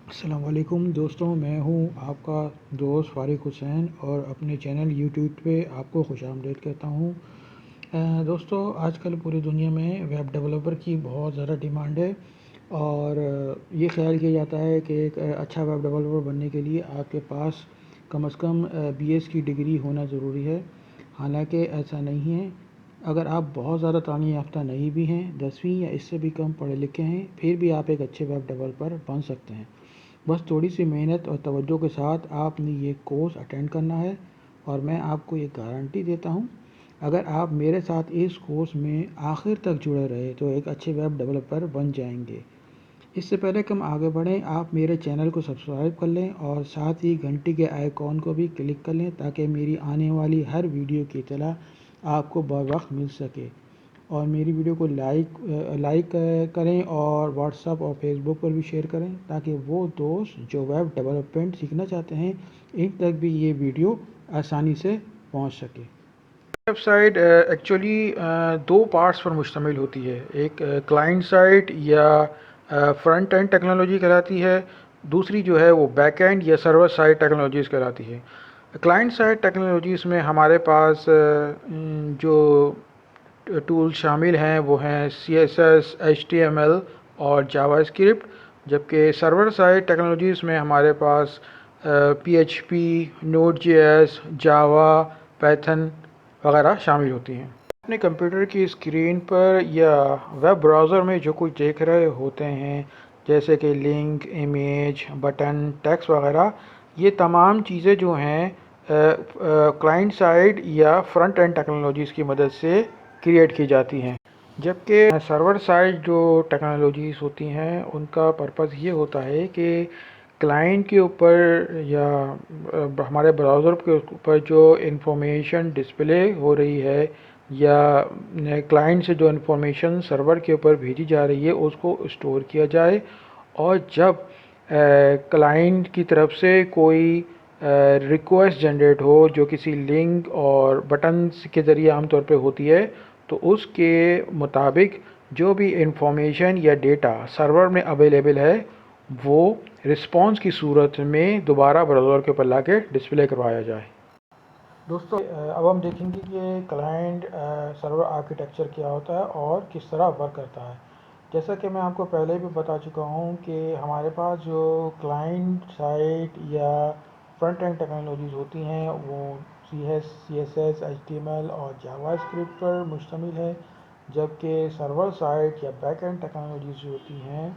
अस्सलाम वालेकुम दोस्तों, मैं हूं आपका दोस्त फ़ारिक हुसैन और अपने चैनल यूट्यूब पे आपको खुशामदीद कहता हूं। दोस्तों, आजकल पूरी दुनिया में वेब डेवलपर की बहुत ज़्यादा डिमांड है और ये ख्याल किया जाता है कि एक अच्छा वेब डेवलपर बनने के लिए आपके पास कम से कम बीएस की डिग्री होना ज़रूरी है। हालांकि ऐसा नहीं है। अगर आप बहुत ज़्यादा तालीम याफ्ता नहीं भी हैं, 10वीं या इससे भी कम पढ़े लिखे हैं, फिर भी आप एक अच्छे वेब डेवलपर बन सकते हैं। बस थोड़ी सी मेहनत और तवज्जो के साथ आपने ये कोर्स अटेंड करना है और मैं आपको ये गारंटी देता हूँ, अगर आप मेरे साथ इस कोर्स में आखिर तक जुड़े रहे तो एक अच्छे वेब डेवलपर बन जाएंगे। इससे पहले कि हम आगे बढ़ें, आप मेरे चैनल को सब्सक्राइब कर लें और साथ ही घंटी के आइकॉन को भी क्लिक कर लें ताकि मेरी आने वाली हर वीडियो की इत्तला आपको बर वक्त मिल सके। और मेरी वीडियो को लाइक करें और व्हाट्सएप और फेसबुक पर भी शेयर करें ताकि वो दोस्त जो वेब डेवलपमेंट सीखना चाहते हैं, इन तक भी ये वीडियो आसानी से पहुंच सके। वेबसाइट एक्चुअली दो पार्ट्स पर मुश्तमिल होती है। एक क्लाइंट साइड या फ्रंट एंड टेक्नोलॉजी कहलाती है। दूसरी जो है वो बैक एंड या सर्वर साइड टेक्नोलॉजीज़ कहलाती है। क्लाइंट साइड टेक्नोलॉजीज़ में हमारे पास जो टूल शामिल हैं वो हैं CSS, HTML और जावास्क्रिप्ट। जबकि सर्वर साइड टेक्नोलॉजीज़ में हमारे पास PHP, Node.js, जावा, पाइथन वगैरह शामिल होती हैं। अपने कंप्यूटर की स्क्रीन पर या वेब ब्राउज़र में जो कुछ देख रहे होते हैं, जैसे कि लिंक, इमेज, बटन, टेक्स्ट वगैरह, ये तमाम चीज़ें जो हैं क्लाइंट साइड या फ्रंट एंड टेक्नोलॉजीज़ की मदद से क्रिएट की जाती हैं। जबकि सर्वर साइड जो टेक्नोलॉजीज़ होती हैं उनका पर्पज़ ये होता है कि क्लाइंट के ऊपर या हमारे ब्राउज़र के ऊपर जो इंफॉर्मेशन डिस्प्ले हो रही है या क्लाइंट से जो इंफॉर्मेशन सर्वर के ऊपर भेजी जा रही है उसको स्टोर किया जाए। और जब क्लाइंट की तरफ से कोई रिक्वेस्ट जनरेट हो जो किसी लिंक और बटन्स के ज़रिए आमतौर पे होती है, तो उसके मुताबिक जो भी इंफॉर्मेशन या डेटा सर्वर में अवेलेबल है वो रिस्पॉन्स की सूरत में दोबारा ब्राउज़र के ऊपर लाके डिस्प्ले करवाया जाए। दोस्तों, अब हम देखेंगे कि क्लाइंट सर्वर आर्किटेक्चर क्या होता है और किस तरह वर्क करता है। जैसा कि मैं आपको पहले भी बता चुका हूँ कि हमारे पास जो क्लाइंट साइड या फ्रंट एंड टेक्नोलॉजीज़ होती हैं वो CSS, HTML और जावास्क्रिप्ट पर मुश्तमिल है। जबकि सर्वर साइड या बैक एंड टेक्नोलॉजीज़ जो होती हैं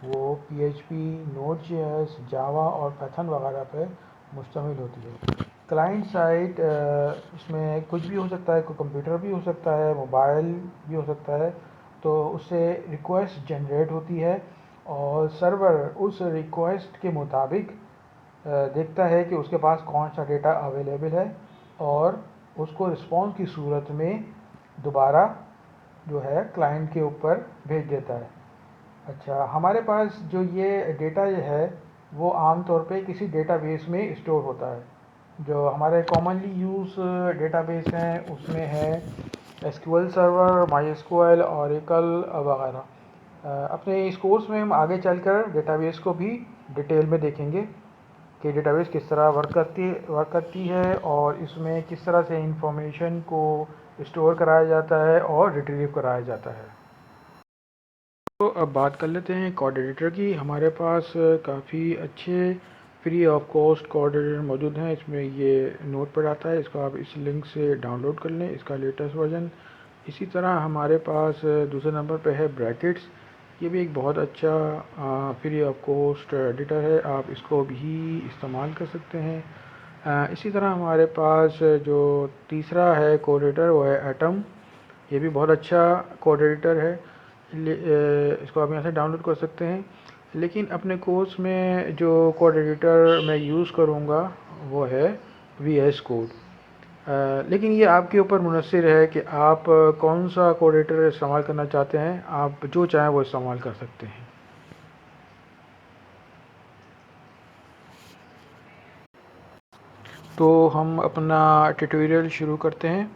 वो PHP, Node.js, जावा और पाइथन वगैरह पर मुश्तमिल होती है। क्लाइंट साइड इसमें कुछ भी हो सकता है, कोई कंप्यूटर भी हो सकता है, मोबाइल भी हो सकता है। तो उससे रिक्वेस्ट जनरेट होती है और सर्वर उस रिक्वेस्ट के मुताबिक देखता है कि उसके पास कौन सा डेटा अवेलेबल है और उसको रिस्पॉन्स की सूरत में दोबारा जो है क्लाइंट के ऊपर भेज देता है। अच्छा, हमारे पास जो ये डेटा है वो आम तौर पे किसी डेटाबेस में स्टोर होता है। जो हमारे कॉमनली यूज़ डेटाबेस हैं उसमें है SQL सर्वर, MySQL, ओरेकल वगैरह। अपने इस कोर्स में हम आगे चलकर डेटाबेस को भी डिटेल में देखेंगे कि डेटाबेस किस तरह वर्क करती है और इसमें किस तरह से इंफॉर्मेशन को स्टोर कराया जाता है और रिट्रीव कराया जाता है। तो अब बात कर लेते हैं कोड एडिटर की। हमारे पास काफ़ी अच्छे free of cost code editor मौजूद हैं। इसमें ये नोट पर आता है, इसको आप इस लिंक से डाउनलोड कर लें, इसका लेटेस्ट वर्जन। इसी तरह हमारे पास दूसरे नंबर पे है ब्रैकेट्स। ये भी एक बहुत अच्छा फ्री ऑफ कॉस्ट एडिटर है, आप इसको भी इस्तेमाल कर सकते हैं। इसी तरह हमारे पास जो तीसरा है कोड एडिटर वो है एटम। ये भी बहुत अच्छा कोड एडिटर है। इसको आप यहाँ से डाउनलोड कर सकते हैं। लेकिन अपने कोर्स में जो कोड एडिटर मैं यूज़ करूँगा वो है VS कोड। लेकिन ये आपके ऊपर मुनहसर है कि आप कौन सा कोड एडिटर इस्तेमाल करना चाहते हैं। आप जो चाहें वो इस्तेमाल कर सकते हैं। तो हम अपना ट्यूटोरियल शुरू करते हैं।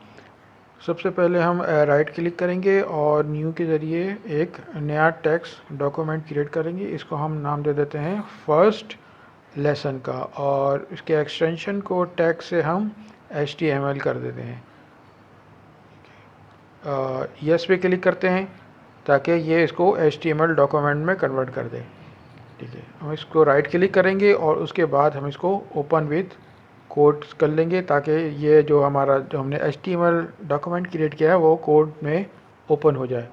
सबसे पहले हम राइट क्लिक करेंगे और न्यू के ज़रिए एक नया टेक्स्ट डॉक्यूमेंट क्रिएट करेंगे। इसको हम नाम दे देते हैं फर्स्ट लेसन का, और इसके एक्सटेंशन को टैग से हम HTML कर देते हैं। यस पे क्लिक करते हैं ताकि ये इसको HTML डॉक्यूमेंट में कन्वर्ट कर दे। ठीक है, हम इसको राइट क्लिक करेंगे और उसके बाद हम इसको ओपन विथ कोड कर लेंगे ताकि ये जो हमने HTML डॉक्यूमेंट क्रिएट किया है वो कोड में ओपन हो जाए।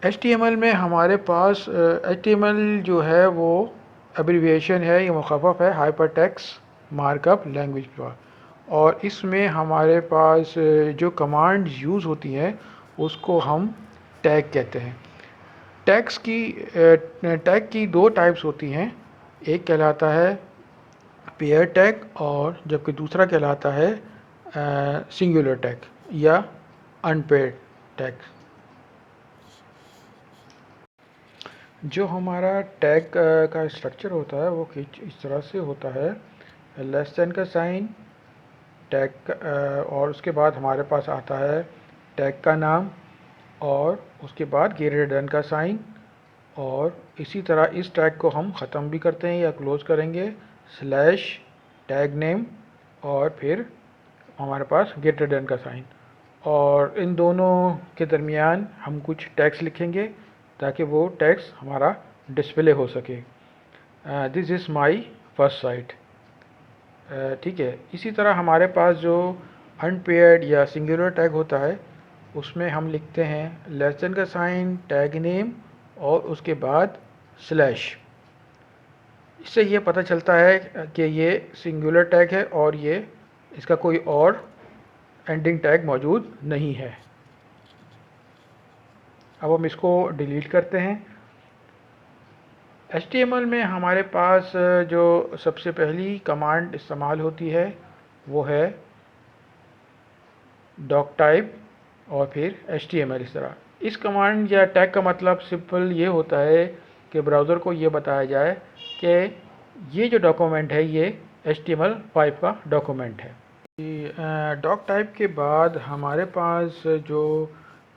HTML में हमारे पास HTML जो है वो एब्रीविएशन है, ये मुख़फ़्फ़फ़ है हाइपरटेक्स्ट मार्कअप लैंग्वेज का, और इसमें हमारे पास जो कमांड यूज़ होती हैं उसको हम टैग कहते हैं। टैग की दो टाइप्स होती हैं, एक कहलाता है पेयर टैग और जबकि दूसरा कहलाता है सिंगुलर टैग या अनपेयर्ड टैग। जो हमारा टैग का स्ट्रक्चर होता है वो कुछ इस तरह से होता है, लेस देन का साइन, टैग और उसके बाद हमारे पास आता है टैग का नाम, और उसके बाद ग्रेटर देन का साइन, और इसी तरह इस टैग को हम ख़त्म भी करते हैं या क्लोज़ करेंगे स्लैश टैग नेम, और फिर हमारे पास ग्रेटर देन का साइन, और इन दोनों के दरमियान हम कुछ टैग्स लिखेंगे ताकि वो टैग्स हमारा डिस्प्ले हो सके। This is my first sight. ठीक है, इसी तरह हमारे पास जो अनपेयर्ड या सिंगुलर टैग होता है उसमें हम लिखते हैं लेस देन का साइन, टैग नेम और उसके बाद स्लैश। इससे ये पता चलता है कि ये सिंगुलर टैग है और ये इसका कोई और एंडिंग टैग मौजूद नहीं है। अब हम इसको डिलीट करते हैं। HTML में हमारे पास जो सबसे पहली कमांड इस्तेमाल होती है वो है डॉक टाइप और फिर HTML। इस तरह इस कमांड या टैग का मतलब सिंपल ये होता है कि ब्राउज़र को ये बताया जाए कि ये जो डॉक्यूमेंट है ये HTML5 का डॉक्यूमेंट है। डॉक टाइप के बाद हमारे पास जो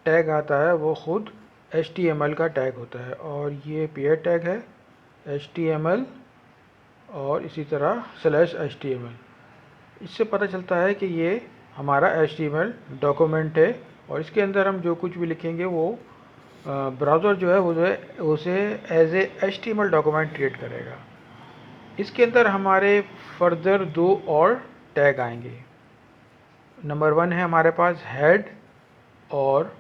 टैग आता है वो ख़ुद HTML का टैग होता है, और ये पेयर टैग है HTML और इसी तरह /HTML। इससे पता चलता है कि ये हमारा HTML डॉक्यूमेंट है, और इसके अंदर हम जो कुछ भी लिखेंगे वो ब्राउज़र जो है उसे as a HTML document create करेगा। इसके अंदर हमारे फर्दर दो और टैग आएंगे। नंबर 1 है हमारे पास हेड, और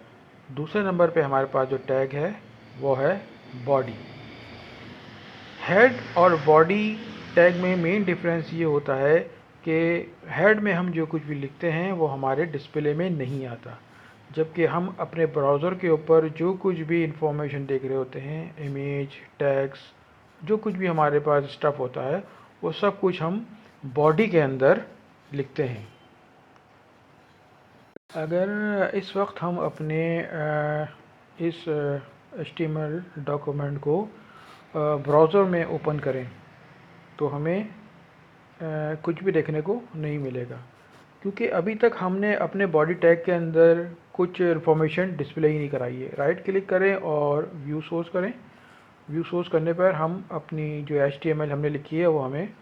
दूसरे नंबर पे हमारे पास जो टैग है वो है बॉडी। हेड और बॉडी टैग में मेन डिफरेंस ये होता है कि हेड में हम जो कुछ भी लिखते हैं वो हमारे डिस्प्ले में नहीं आता, जबकि हम अपने ब्राउज़र के ऊपर जो कुछ भी इंफॉर्मेशन देख रहे होते हैं, इमेज, टैग्स, जो कुछ भी हमारे पास स्टफ़ होता है वो सब कुछ हम बॉडी के अंदर लिखते हैं। अगर इस वक्त हम अपने इस HTML डॉक्यूमेंट को ब्राउज़र में ओपन करें तो हमें कुछ भी देखने को नहीं मिलेगा, क्योंकि अभी तक हमने अपने बॉडी टैग के अंदर कुछ इन्फॉर्मेशन डिस्प्ले ही नहीं कराई है। राइट क्लिक करें और व्यू सोर्स करें। व्यू सोर्स करने पर हम अपनी जो HTML हमने लिखी है वो हमें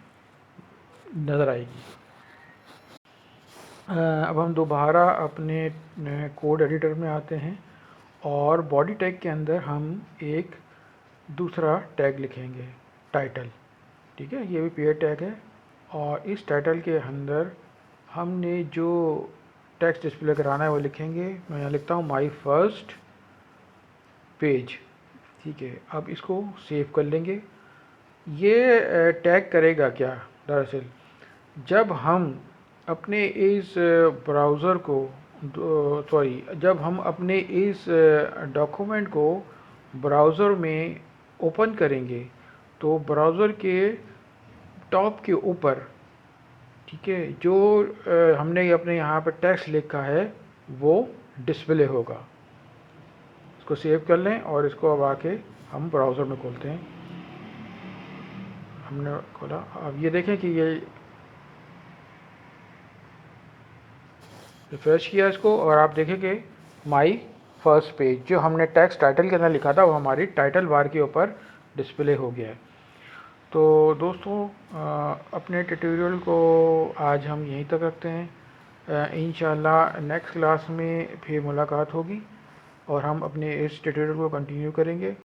नज़र आएगी। अब हम दोबारा अपने कोड एडिटर में आते हैं और बॉडी टैग के अंदर हम एक दूसरा टैग लिखेंगे, टाइटल। ठीक है, ये भी पेयर टैग है, और इस टाइटल के अंदर हमने जो टेक्स्ट डिस्प्ले कराना है वो लिखेंगे। मैं यहाँ लिखता हूँ माई फर्स्ट पेज। ठीक है, अब इसको सेव कर लेंगे। ये टैग करेगा क्या, दरअसल जब हम अपने इस ब्राउज़र को जब हम अपने इस डॉक्यूमेंट को ब्राउज़र में ओपन करेंगे तो ब्राउज़र के टॉप के ऊपर, ठीक है, जो हमने अपने यहाँ पर टेक्स्ट लिखा है वो डिस्प्ले होगा। इसको सेव कर लें और इसको अब आके हम ब्राउज़र में खोलते हैं। हमने खोला, अब ये देखें कि ये रिफ़्रेश किया इसको और आप देखें कि माई फर्स्ट पेज जो हमने टेक्स्ट टाइटल के अंदर लिखा था वो हमारी टाइटल बार के ऊपर डिस्प्ले हो गया है। तो दोस्तों अपने ट्यूटोरियल को आज हम यहीं तक रखते हैं। इंशाल्लाह नेक्स्ट क्लास में फिर मुलाकात होगी और हम अपने इस ट्यूटोरियल को कंटिन्यू करेंगे।